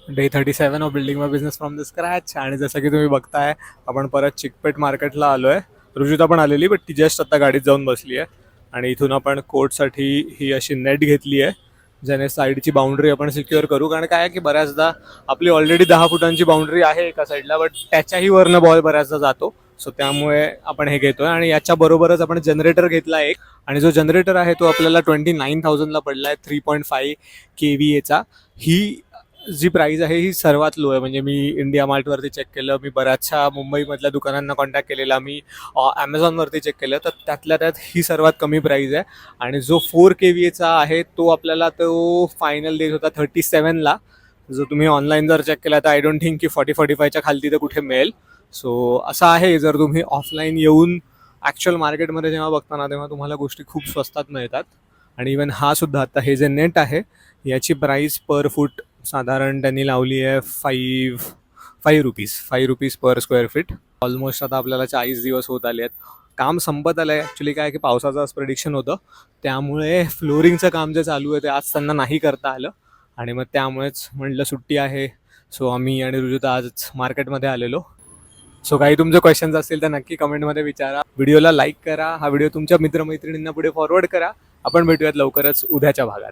Day 37 of building my business from the scratch. आणि जसं की तुम्ही बघताय आपण परत चिकपेट मार्केटला आलो आहे. रुजुता पण आलेली, बट ती जस्ट आता गाडीत जाऊन बसली आहे. आणि इथून आपण कोर्टसाठी ही अशी नेट घेतली आहे, ज्याने साईडची बाउंड्री आपण सिक्युअर करू. कारण काय आहे की बऱ्याचदा आपली ऑलरेडी 10 फुटांची बाउंड्री आहे एका साईडला, बट त्याच्याही वरनं बॉल बऱ्याचदा जातो. सो त्यामुळे आपण हे घेतोय. आणि याच्याबरोबरच आपण जनरेटर घेतला एक. आणि जो जनरेटर आहे तो आपल्याला 29,000ला पडला आहे, 3.5 KVA चा. ही जी प्राइस आहे ही सर्वात लो आहे. म्हणजे मी इंडिया मार्टवरती चेक केलं, मी बऱ्याचशा मुंबईमधल्या दुकानांना कॉन्टॅक्ट केलेला, मी ॲमेझॉनवरती चेक केलं, तर त्यातल्या त्यात ही सर्वात कमी प्राइस आहे. आणि जो 4 KVA चा आहे तो आपल्याला तो फायनल देत होता 37ला. जो तुम्ही ऑनलाईन जर चेक केला तर आय डोंट थिंक की 40-45च्या खालती तर कुठे मिळेल. सो असं आहे, जर तुम्ही ऑफलाईन येऊन ॲक्च्युअल मार्केटमध्ये जेव्हा बघता ना, तेव्हा तुम्हाला गोष्टी खूप स्वस्तात मिळतात. आणि इवन हा सुद्धा आता हे जे नेट आहे याची प्राईस पर फूट साधारण त्यांनी लावली आहे 5 rupees per square feet. Almost आता आपल्याला 40 दिवस होत आले आहेत. काम संपत आलं आहे. ॲक्च्युली काय की पावसाचं आज प्रेडिक्शन होतं, त्यामुळे फ्लोरिंगचं काम जे चालू आहे ते आज त्यांना नाही करता आलं. आणि मग त्यामुळेच म्हटलं सुट्टी आहे, सो आम्ही आणि रुजुता आज मार्केटमध्ये आलेलो. सो काही तुमचे क्वेश्चन्स असतील तर नक्की कमेंटमध्ये विचारा. व्हिडिओला लाईक करा, हा व्हिडिओ तुमच्या मित्रमैत्रिणींना पुढे फॉरवर्ड करा. आपण भेटूयात लवकरच उद्याच्या भागात.